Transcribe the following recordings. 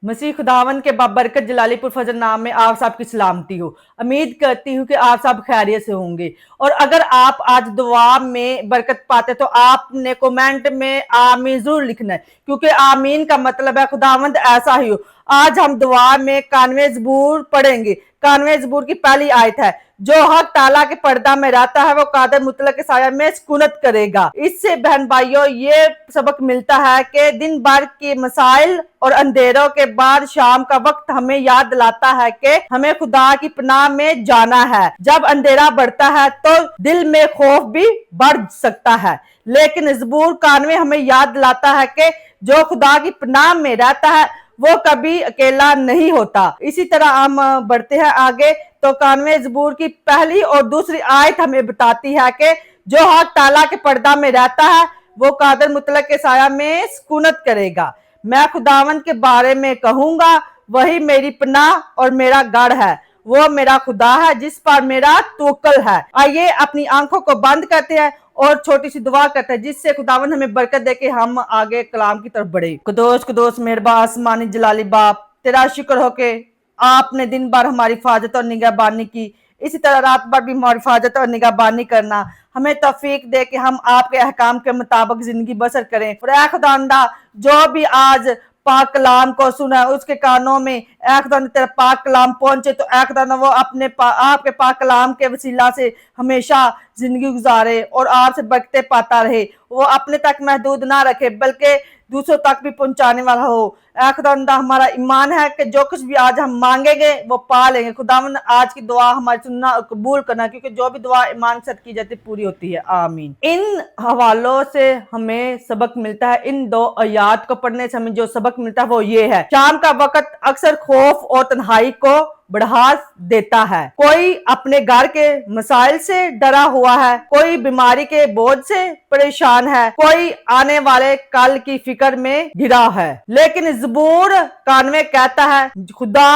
मसीह खुदावन के बाबरकत जलालीपुर फजल नाम में आप सबकी सलामती हो। उम्मीद करती हूँ कि आप सब खैरियत से होंगे। और अगर आप आज दुआ में बरकत पाते तो आपने कमेंट में आमीन जरूर लिखना है, क्योंकि आमीन का मतलब है खुदावंद ऐसा ही हो। आज हम दुआ में कानवे ज़बूर पढ़ेंगे। कानवे ज़बूर की पहली आयत है, जो हक ताला के पर्दा में रहता है वो कादर मुतलक के साया में सुकूनत करेगा। इससे बहन भाइयों ये सबक मिलता है कि दिन भर के मसाइल और अंधेरों के बाद शाम का वक्त हमें याद दिलाता है कि हमें खुदा की पनाह में जाना है। जब अंधेरा बढ़ता है तो दिल में खौफ भी बढ़ सकता है, लेकिन ज़बूर कानवे हमें याद दिलाता है कि जो खुदा की पनाह में रहता है वो कभी अकेला नहीं होता। इसी तरह हम बढ़ते हैं आगे तो कानवे ज़बूर की पहली और दूसरी आयत हमें बताती है कि जो हक ताला के पर्दा में रहता है वो कादर मुतलक के साया में सुकूनत करेगा। मैं खुदावन के बारे में कहूंगा, वही मेरी पनाह और मेरा गढ़ है। वो मेरा खुदा है जिस पर मेरा तवक्कुल है। आइए अपनी आंखों को बंद करते हैं और छोटी सी दुआ करते हैं, जिससे खुदावन हमें बरकत दे के हम आगे कलाम की तरफ बढ़े। कुदोस कुदोस मेहरबान आसमानी जलाली बाप, तेरा शुक्र हो के आपने दिन भर हमारी हिफाजत और निगहबानी की। इसी तरह रात भर भी हमारी हिफाजत और निगहबानी करना। हमें तौफीक दे कि हम आपके अहकाम के मुताबिक जिंदगी बसर करें। और ऐ खुदावंदा, जो भी आज पाक कलाम को सुना उसके कानों में ऐ खुदावंदा तेरा पाक कलाम पहुंचे, तो ऐ खुदावंदा वो अपने आपके पाक कलाम के वसीला से हमेशा जिंदगी गुजारे और आपसे बरकतें पाता रहे। वो अपने तक महदूद ना रखे बल्कि दूसरों तक भी पहुंचाने वाला हो। ऐ खुदावंदा, हमारा ईमान है कि जो कुछ भी आज हम मांगेंगे वो पा लेंगे। खुदावंद आज की दुआ हमारी सुनना और कबूल करना, क्योंकि जो भी दुआ ईमान से की जाती पूरी होती है। आमीन। इन हवालों से हमें सबक मिलता है। इन दो आयात को पढ़ने से हमें जो सबक मिलता है वो ये है, शाम का वक्त अक्सर खौफ और तन्हाई को बढ़ा देता है। कोई अपने घर के मसाइल से डरा हुआ है, कोई बीमारी के बोझ से परेशान है, कोई आने वाले कल की फिक्र में घिरा है। लेकिन ज़बूर कानवे कहता है, खुदा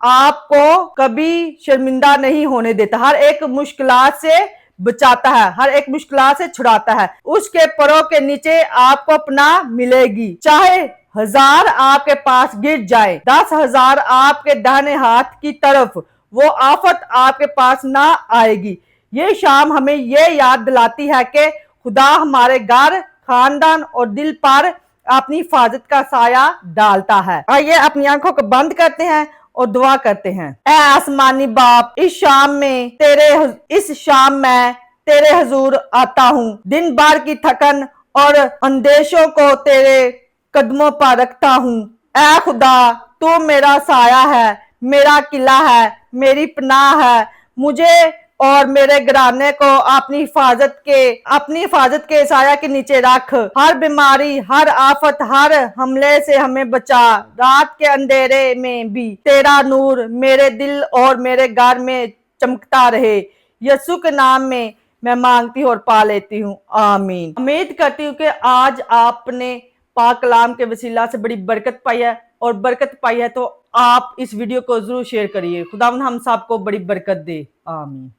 आपको कभी शर्मिंदा नहीं होने देता, हर एक मुश्किलात से बचाता है, हर एक मुश्किलात से छुड़ाता है। उसके परों के नीचे आपको पनाह मिलेगी। चाहे 1000 आपके पास गिर जाए, 10,000 आपके दाहिने हाथ की तरफ, वो आफत आपके पास ना आएगी। ये शाम हमें ये याद दिलाती है कि खुदा हमारे घर, खानदान और दिल पर अपनी हिफाजत का साया डालता है। आइए अपनी आंखों को बंद करते हैं और दुआ करते हैं। ऐ आसमानी बाप, इस शाम मैं तेरे हुजूर आता हूँ। दिन भर की थकन और अंदेशों को तेरे कदमों पर रखता हूँ। ऐ खुदा, तू मेरा साया है, मेरा किला है, मेरी पनाह है। मुझे और मेरे घराने को अपनी हिफाजत के साया के नीचे रख। हर बीमारी, हर आफत, हर हमले से हमें बचा। रात के अंधेरे में भी तेरा नूर मेरे दिल और मेरे घर में चमकता रहे। यीशु के नाम में मैं मांगती हूँ और पा लेती हूँ। आमीन। उम्मीद करती हूँ कि आज आपने पाक कलाम के वसीला से बड़ी बरकत पाई है, और बरकत पाई है तो आप इस वीडियो को जरूर शेयर करिए। खुदावंद हम सबको बड़ी बरकत दे। आमीन।